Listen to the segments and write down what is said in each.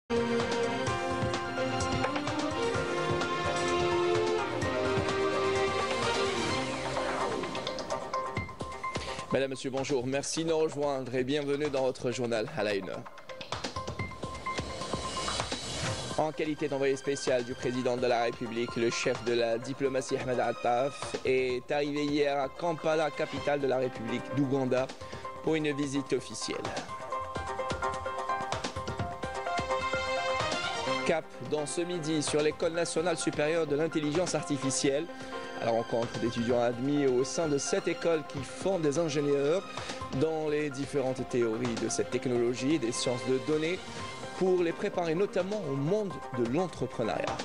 Madame, Monsieur, bonjour. Merci de nous rejoindre et bienvenue dans votre journal à la une. En qualité d'envoyé spécial du président de la République, le chef de la diplomatie Ahmed Attaf est arrivé hier à Kampala, capitale de la République d'Ouganda, pour une visite officielle. Cap dans ce midi sur l'École nationale supérieure de l'intelligence artificielle, à la rencontre d'étudiants admis au sein de cette école qui forment des ingénieurs dans les différentes théories de cette technologie et des sciences de données pour les préparer notamment au monde de l'entrepreneuriat.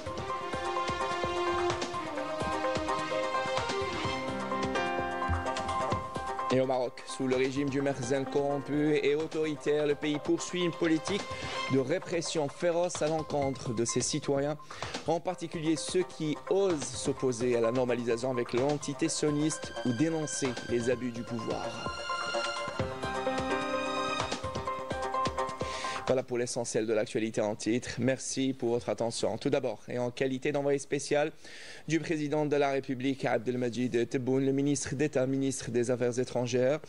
Et au Maroc, sous le régime du Merzen corrompu et autoritaire, le pays poursuit une politique de répression féroce à l'encontre de ses citoyens, en particulier ceux qui osent s'opposer à la normalisation avec l'entité sioniste ou dénoncer les abus du pouvoir. Voilà pour l'essentiel de l'actualité en titre. Merci pour votre attention. Tout d'abord, et en qualité d'envoyé spécial du président de la République, Abdelmajid Tebboune, le ministre d'État, ministre des Affaires étrangères,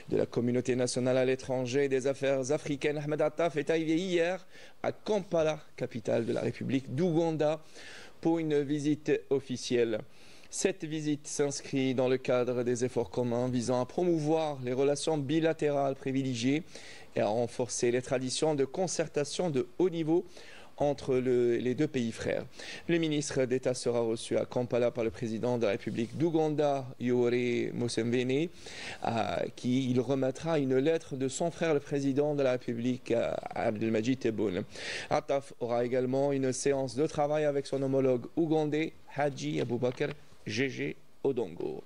de la communauté nationale à l'étranger et des Affaires africaines, Ahmed Attaf, est arrivé hier à Kampala, capitale de la République d'Ouganda, pour une visite officielle. Cette visite s'inscrit dans le cadre des efforts communs visant à promouvoir les relations bilatérales privilégiées et à renforcer les traditions de concertation de haut niveau entre les deux pays frères. Le ministre d'État sera reçu à Kampala par le président de la République d'Ouganda, Yoweri Museveni, à qui il remettra une lettre de son frère, le président de la République, Abdelmajid Tebboune. Attaf aura également une séance de travail avec son homologue ougandais, Haji Aboubakar Gégé Odongo.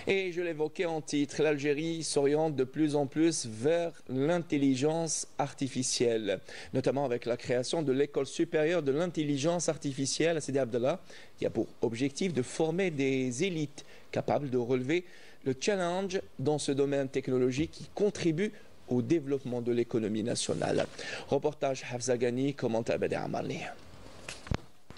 Et je l'évoquais en titre, l'Algérie s'oriente de plus en plus vers l'intelligence artificielle, notamment avec la création de l'École supérieure de l'intelligence artificielle à Sidi Abdallah, qui a pour objectif de former des élites capables de relever le challenge dans ce domaine technologique qui contribue au développement de l'économie nationale. Reportage Hafsa Ghani, commentaire Badi Amarli.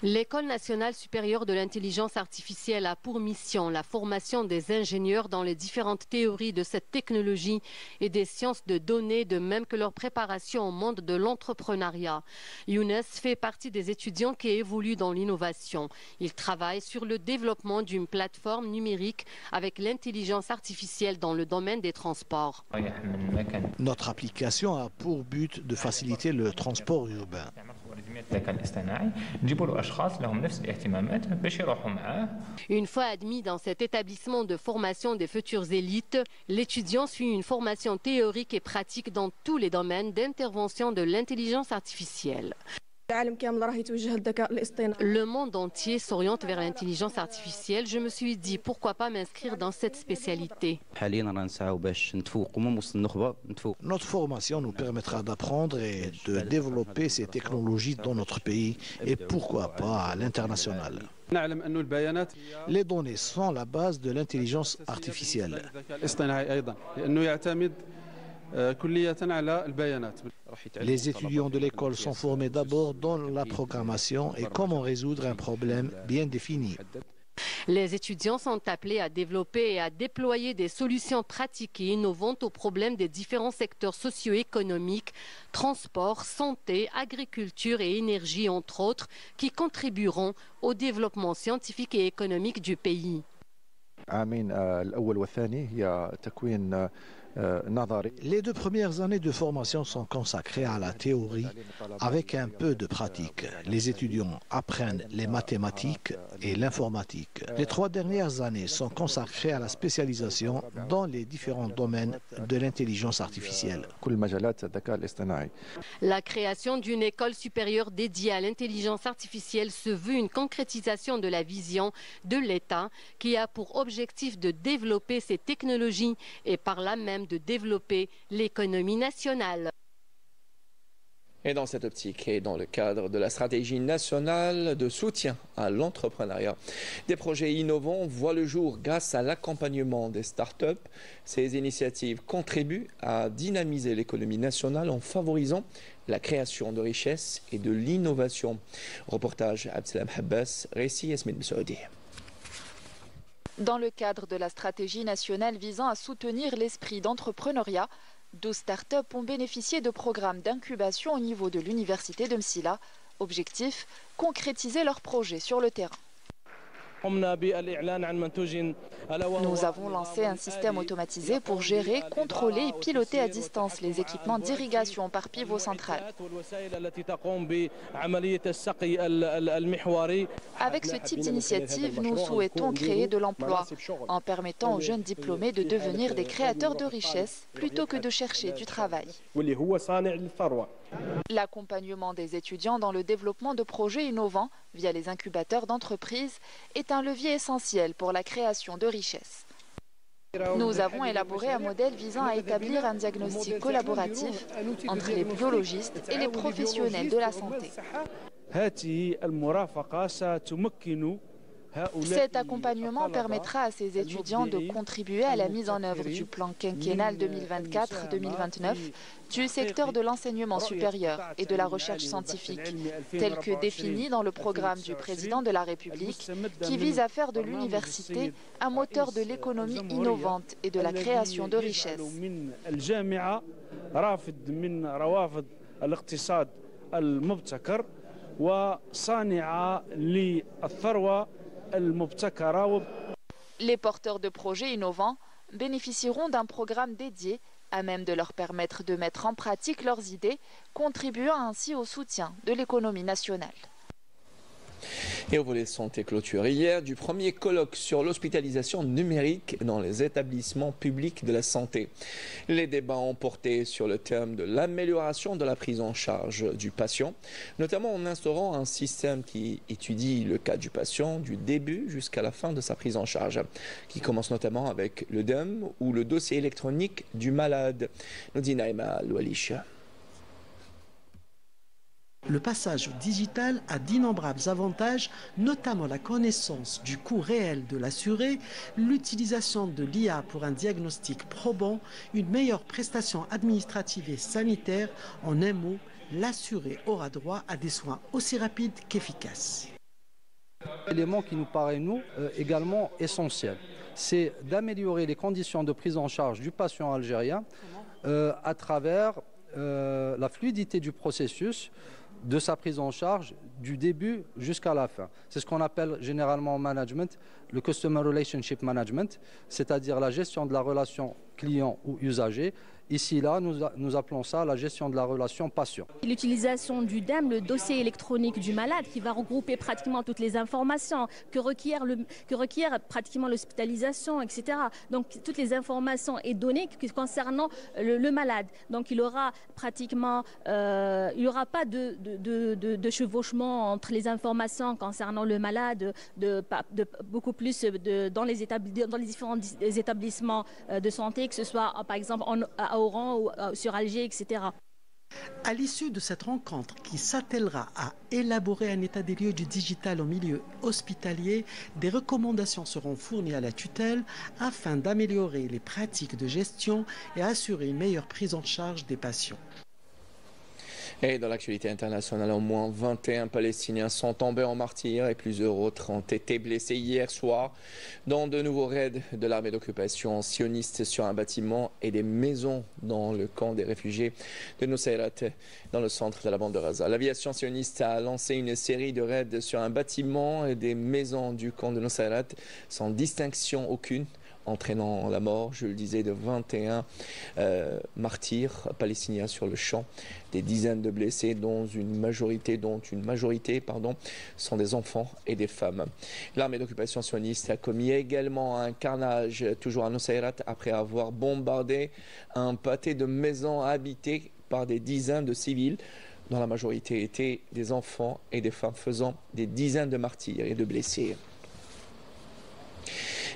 L'École nationale supérieure de l'intelligence artificielle a pour mission la formation des ingénieurs dans les différentes théories de cette technologie et des sciences de données, de même que leur préparation au monde de l'entrepreneuriat. Younes fait partie des étudiants qui évoluent dans l'innovation. Il travaille sur le développement d'une plateforme numérique avec l'intelligence artificielle dans le domaine des transports. Notre application a pour but de faciliter le transport urbain. Une fois admis dans cet établissement de formation des futures élites, l'étudiant suit une formation théorique et pratique dans tous les domaines d'intervention de l'intelligence artificielle. Le monde entier s'oriente vers l'intelligence artificielle. Je me suis dit, pourquoi pas m'inscrire dans cette spécialité. Notre formation nous permettra d'apprendre et de développer ces technologies dans notre pays et pourquoi pas à l'international. Les données sont la base de l'intelligence artificielle. Les étudiants de l'école sont formés d'abord dans la programmation et comment résoudre un problème bien défini. Les étudiants sont appelés à développer et à déployer des solutions pratiques et innovantes aux problèmes des différents secteurs socio-économiques, transport, santé, agriculture et énergie, entre autres, qui contribueront au développement scientifique et économique du pays. Les 2 premières années de formation sont consacrées à la théorie avec un peu de pratique. Les étudiants apprennent les mathématiques et l'informatique. Les 3 dernières années sont consacrées à la spécialisation dans les différents domaines de l'intelligence artificielle. La création d'une école supérieure dédiée à l'intelligence artificielle se veut une concrétisation de la vision de l'État qui a pour objectif de développer ces technologies et par là même de développer l'économie nationale. Et dans cette optique et dans le cadre de la stratégie nationale de soutien à l'entrepreneuriat, des projets innovants voient le jour grâce à l'accompagnement des startups. Ces initiatives contribuent à dynamiser l'économie nationale en favorisant la création de richesses et de l'innovation. Reportage Abdesalam Habbas, récit Yasmine Messaoudi. Dans le cadre de la stratégie nationale visant à soutenir l'esprit d'entrepreneuriat, 12 startups ont bénéficié de programmes d'incubation au niveau de l'université de Msila. Objectif, concrétiser leurs projets sur le terrain. Nous avons lancé un système automatisé pour gérer, contrôler et piloter à distance les équipements d'irrigation par pivot central. Avec ce type d'initiative, nous souhaitons créer de l'emploi en permettant aux jeunes diplômés de devenir des créateurs de richesses plutôt que de chercher du travail. L'accompagnement des étudiants dans le développement de projets innovants via les incubateurs d'entreprises est un levier essentiel pour la création de richesses. Nous avons élaboré un modèle visant à établir un diagnostic collaboratif entre les biologistes et les professionnels de la santé. Cet accompagnement permettra à ces étudiants de contribuer à la mise en œuvre du plan quinquennal 2024-2029 du secteur de l'enseignement supérieur et de la recherche scientifique, tel que défini dans le programme du président de la République, qui vise à faire de l'université un moteur de l'économie innovante et de la création de richesses. Les porteurs de projets innovants bénéficieront d'un programme dédié à même de leur permettre de mettre en pratique leurs idées, contribuant ainsi au soutien de l'économie nationale. Et au volet santé clôture hier du premier colloque sur l'hospitalisation numérique dans les établissements publics de la santé. Les débats ont porté sur le thème de l'amélioration de la prise en charge du patient, notamment en instaurant un système qui étudie le cas du patient du début jusqu'à la fin de sa prise en charge, qui commence notamment avec le DEM ou le dossier électronique du malade. Nous dit Naïma Loualish. Le passage au digital a d'innombrables avantages, notamment la connaissance du coût réel de l'assuré, l'utilisation de l'IA pour un diagnostic probant, une meilleure prestation administrative et sanitaire. En un mot, l'assuré aura droit à des soins aussi rapides qu'efficaces. L'élément qui nous paraît, nous, également essentiel, c'est d'améliorer les conditions de prise en charge du patient algérien à travers la fluidité du processus, de sa prise en charge du début jusqu'à la fin. C'est ce qu'on appelle généralement en management le Customer Relationship Management, c'est-à-dire la gestion de la relation client ou usager. Ici, là, nous appelons ça la gestion de la relation patient. L'utilisation du DEM, le dossier électronique du malade, qui va regrouper pratiquement toutes les informations que requiert pratiquement l'hospitalisation, etc. Donc, toutes les informations et données concernant le malade. Donc, il aura pratiquement, il n'y aura pas de chevauchement entre les informations concernant le malade, beaucoup plus dans les différents établissements de santé, que ce soit par exemple à Oran ou sur Alger, etc. À l'issue de cette rencontre qui s'attellera à élaborer un état des lieux du digital au milieu hospitalier, des recommandations seront fournies à la tutelle afin d'améliorer les pratiques de gestion et assurer une meilleure prise en charge des patients. Et dans l'actualité internationale, au moins 21 Palestiniens sont tombés en martyrs et plusieurs autres ont été blessés hier soir dans de nouveaux raids de l'armée d'occupation sioniste sur un bâtiment et des maisons dans le camp des réfugiés de Nusayrat, dans le centre de la bande de Gaza. L'aviation sioniste a lancé une série de raids sur un bâtiment et des maisons du camp de Nusayrat sans distinction aucune, entraînant la mort, je le disais, de 21 martyrs palestiniens sur le champ, des dizaines de blessés, dont une majorité sont des enfants et des femmes. L'armée d'occupation sioniste a commis également un carnage, toujours à Nusayrat, après avoir bombardé un pâté de maisons habitées par des dizaines de civils, dont la majorité étaient des enfants et des femmes, faisant des dizaines de martyrs et de blessés.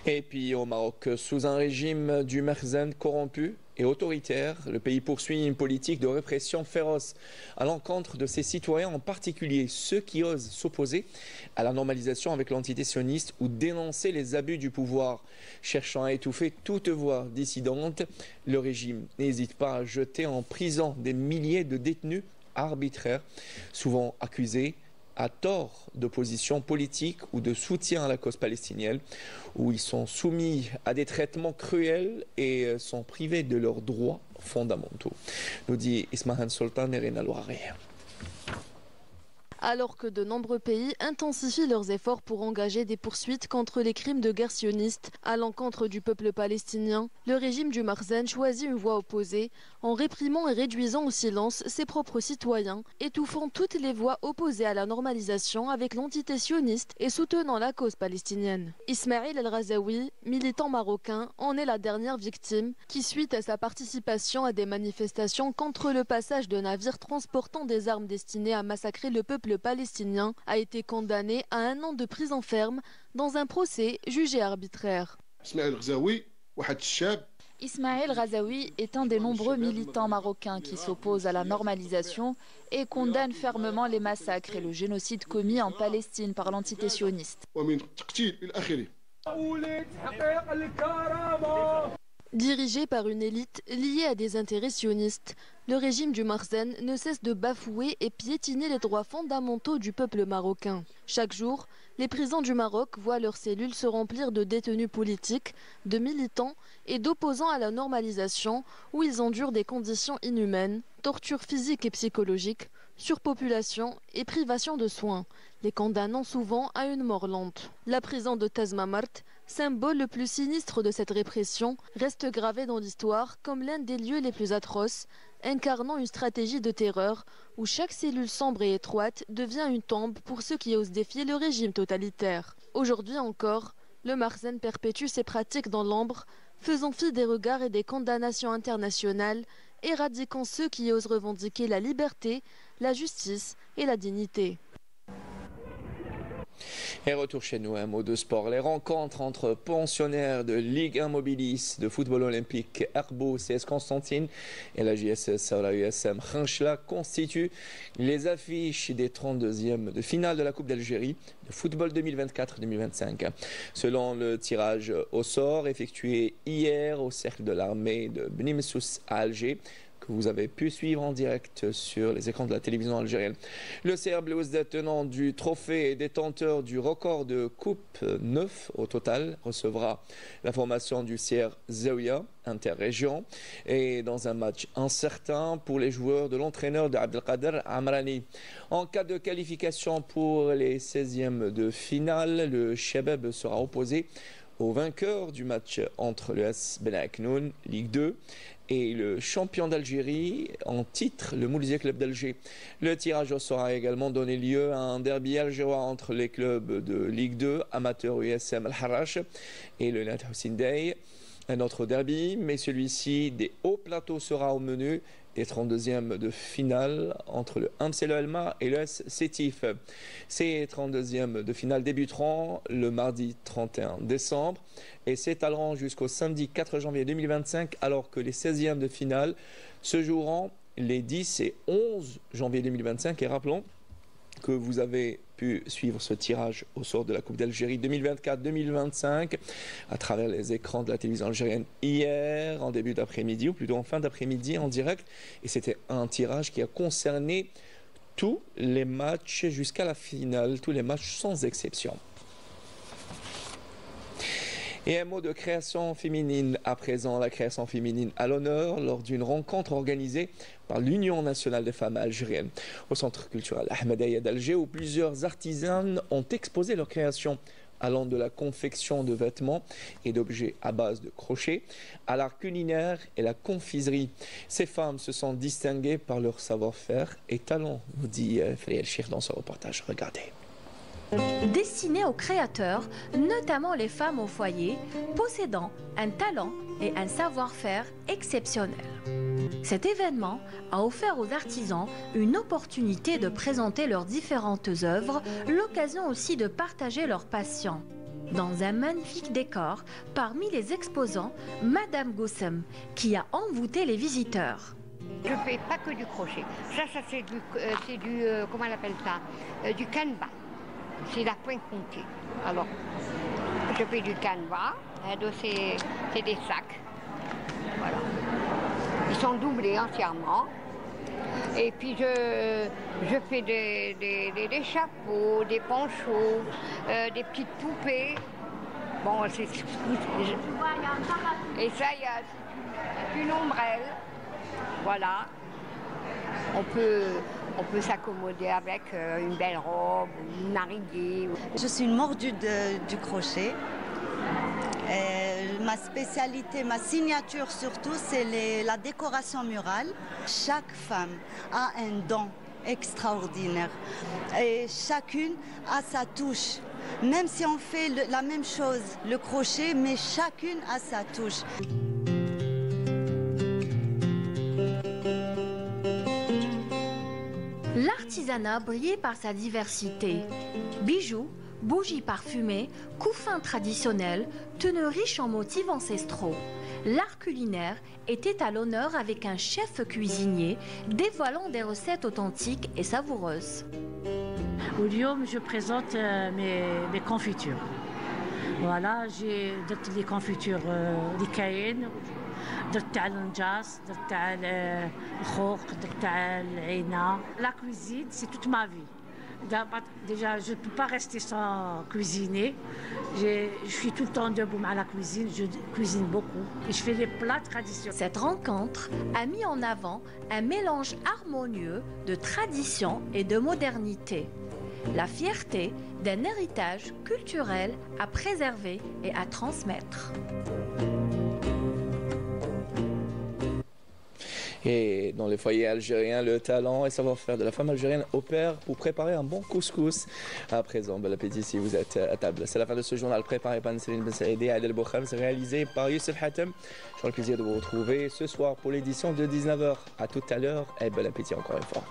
Et puis au Maroc, sous un régime du Merzen corrompu, et autoritaire. Le pays poursuit une politique de répression féroce à l'encontre de ses citoyens, en particulier ceux qui osent s'opposer à la normalisation avec l'entité sioniste ou dénoncer les abus du pouvoir. Cherchant à étouffer toute voix dissidente, le régime n'hésite pas à jeter en prison des milliers de détenus arbitraires, souvent accusés à tort d'opposition politique ou de soutien à la cause palestinienne, où ils sont soumis à des traitements cruels et sont privés de leurs droits fondamentaux, nous dit Ismahan Sultan et Rena Loiré. Alors que de nombreux pays intensifient leurs efforts pour engager des poursuites contre les crimes de guerre sionistes à l'encontre du peuple palestinien, le régime du Makhzen choisit une voie opposée en réprimant et réduisant au silence ses propres citoyens, étouffant toutes les voix opposées à la normalisation avec l'entité sioniste et soutenant la cause palestinienne. Ismail El-Razaoui, militant marocain, en est la dernière victime qui, suite à sa participation à des manifestations contre le passage de navires transportant des armes destinées à massacrer le peuple palestinien, a été condamné à 1 an de prison ferme dans un procès jugé arbitraire. Ismail Razaoui est un des nombreux militants marocains qui s'opposent à la normalisation et condamne fermement les massacres et le génocide commis en Palestine par l'entité sioniste. Dirigé par une élite liée à des intérêts sionistes, le régime du Makhzen ne cesse de bafouer et piétiner les droits fondamentaux du peuple marocain. Chaque jour, les prisons du Maroc voient leurs cellules se remplir de détenus politiques, de militants et d'opposants à la normalisation, où ils endurent des conditions inhumaines, tortures physiques et psychologiques, surpopulation et privation de soins, les condamnant souvent à une mort lente. La prison de Tazmamart, symbole le plus sinistre de cette répression, reste gravé dans l'histoire comme l'un des lieux les plus atroces, incarnant une stratégie de terreur où chaque cellule sombre et étroite devient une tombe pour ceux qui osent défier le régime totalitaire. Aujourd'hui encore, le Makhzen perpétue ses pratiques dans l'ombre, faisant fi des regards et des condamnations internationales, éradiquant ceux qui osent revendiquer la liberté, la justice et la dignité. Et retour chez nous, un mot de sport. Les rencontres entre pensionnaires de Ligue 1 Mobilis de football olympique Erbo CS Constantine et la JSS Saoura USM Khanchla constituent les affiches des 32e de finale de la Coupe d'Algérie de football 2024-2025. Selon le tirage au sort effectué hier au Cercle de l'Armée de Beni Messous à Alger, que vous avez pu suivre en direct sur les écrans de la télévision algérienne. Le CR Belouizdad, tenant du trophée et détenteur du record de coupe 9 au total, recevra la formation du CR Zaouia interrégion, et dans un match incertain pour les joueurs de l'entraîneur de Abdelkader Amrani. En cas de qualification pour les 16e de finale, le Chebeb sera opposé au vainqueur du match entre le AS Ben Aknoun, Ligue 2, et le champion d'Algérie en titre, le Mouloudia Club d'Alger. Le tirage sera également donné lieu à un derby algérois entre les clubs de Ligue 2, amateur USM Al-Harrach et le Nat Hussein Dey. Un autre derby, mais celui-ci des hauts plateaux sera au menu des 32e de finale entre le Amsel Elma et le S Sétif. Ces 32e de finale débuteront le mardi 31 décembre et s'étaleront jusqu'au samedi 4 janvier 2025, alors que les 16e de finale se joueront les 10 et 11 janvier 2025. Et rappelons que vous avez pu suivre ce tirage au sort de la Coupe d'Algérie 2024-2025 à travers les écrans de la télévision algérienne hier en début d'après-midi, ou plutôt en fin d'après-midi en direct. Et c'était un tirage qui a concerné tous les matchs jusqu'à la finale, tous les matchs sans exception. Et un mot de création féminine à présent, la création féminine à l'honneur lors d'une rencontre organisée par l'Union nationale des femmes algériennes au centre culturel Ahmedaya d'Alger, où plusieurs artisanes ont exposé leur création allant de la confection de vêtements et d'objets à base de crochets à l'art culinaire et la confiserie. Ces femmes se sont distinguées par leur savoir-faire et talent, nous dit Friel Chir dans ce reportage. Regardez. Destiné aux créateurs, notamment les femmes au foyer, possédant un talent et un savoir-faire exceptionnel. Cet événement a offert aux artisans une opportunité de présenter leurs différentes œuvres, l'occasion aussi de partager leur passion. Dans un magnifique décor, parmi les exposants, Madame Gossem, qui a envoûté les visiteurs. Je ne fais pas que du crochet. Ça c'est du comment on appelle ça, du canevas. C'est la pointe montée. Alors, je fais du canevas, c'est des sacs. Voilà. Ils sont doublés entièrement. Et puis je fais des chapeaux, des ponchos, des petites poupées. Bon, c'est... Et ça, il y a une ombrelle. Voilà. On peut s'accommoder avec une belle robe, une nariguée. Je suis une mordue du crochet. Ma spécialité, ma signature surtout, c'est la décoration murale. Chaque femme a un don extraordinaire et chacune a sa touche. Même si on fait la même chose, le crochet, mais chacune a sa touche. L'artisanat brillait par sa diversité. Bijoux, bougies parfumées, couffins traditionnels, tenues riches en motifs ancestraux. L'art culinaire était à l'honneur avec un chef cuisinier dévoilant des recettes authentiques et savoureuses. Aujourd'hui, je présente mes confitures. Voilà, j'ai des confitures des cayennes, la cuisine, c'est toute ma vie. Déjà, je ne peux pas rester sans cuisiner. Je suis tout le temps debout à la cuisine, je cuisine beaucoup et je fais des plats traditionnels. Cette rencontre a mis en avant un mélange harmonieux de tradition et de modernité. La fierté d'un héritage culturel à préserver et à transmettre. Et dans les foyers algériens, le talent et savoir-faire de la femme algérienne opère pour préparer un bon couscous. À présent, bon appétit si vous êtes à table. C'est la fin de ce journal préparé par Nesrine Ben Saïdi et Adel Boukhams, réalisé par Youssef Hatem. J'ai le plaisir de vous retrouver ce soir pour l'édition de 19h. À tout à l'heure et bon appétit encore une fois.